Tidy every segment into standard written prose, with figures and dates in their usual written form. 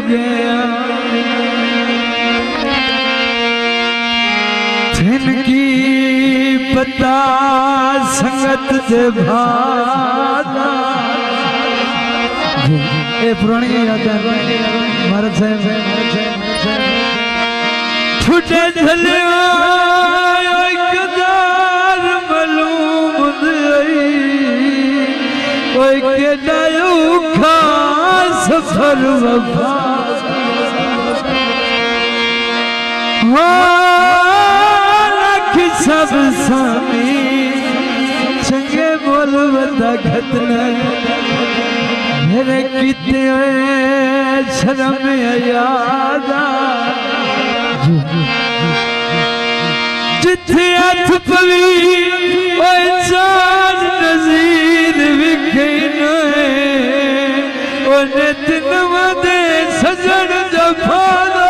गया जिनकी पता संगत दे भादा ये पुरानी याद है भारत साहब छुटे झले कदार मालूम कोई के डायू खास सफर वफा सब सामी चंगे बोल बता घटना मेरे कितने शर्म यादा जिथे हथ पवी चार नजीर विखे नित नवदे सजन जफादा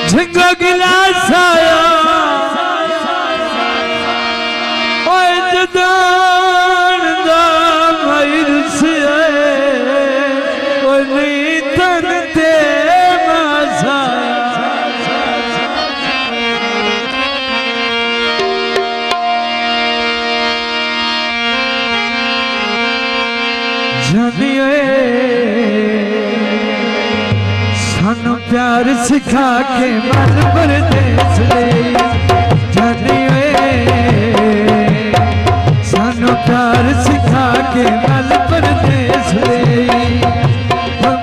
झंगा गिलास आया ओए जदान दा मईर से ओए नहीं तन ते मजा जानिए सानू प्यार सिखा के मल परदेस ले जानिए सानू प्यार सिखा के मल परदेस ले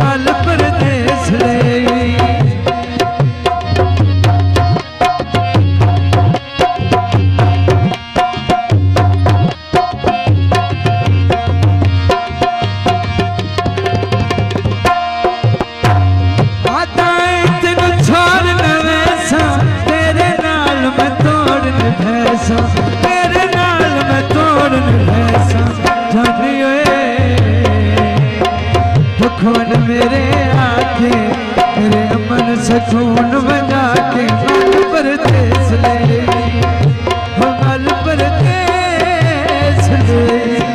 मल परदेस ले तेरे नाल मैं तोड़न भैसा जानिए दुखवन मेरे आके मेरे अमन सकून बजा के मल परदेस ले मल परदेस ले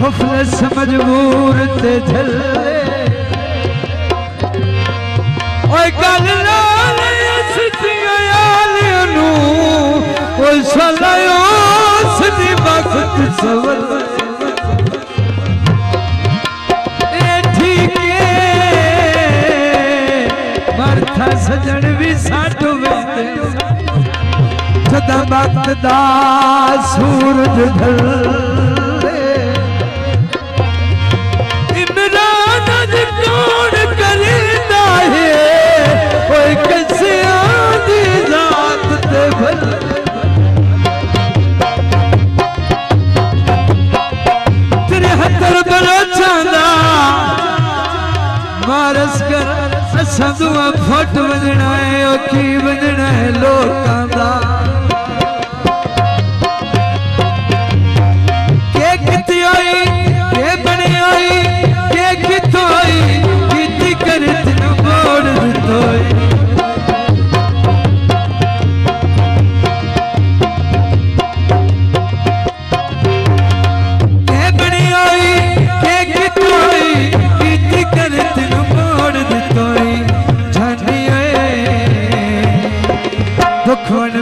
मुफलस मजबूर ते झले ओए गल लाल सतिया यालनू ओए सलायो सदी वक्त सवल ए ठीक मरथा सजन भी साटो वेंदे सदा वक्त दा सूरज ढल तेरे हथर बड़ा चांदा मारस कर असा दुआ फट वजना है औखी वजना है लोकां दा के किते आई के बने आई के किथों आई किती कर तन मोड़ दितो दुखवन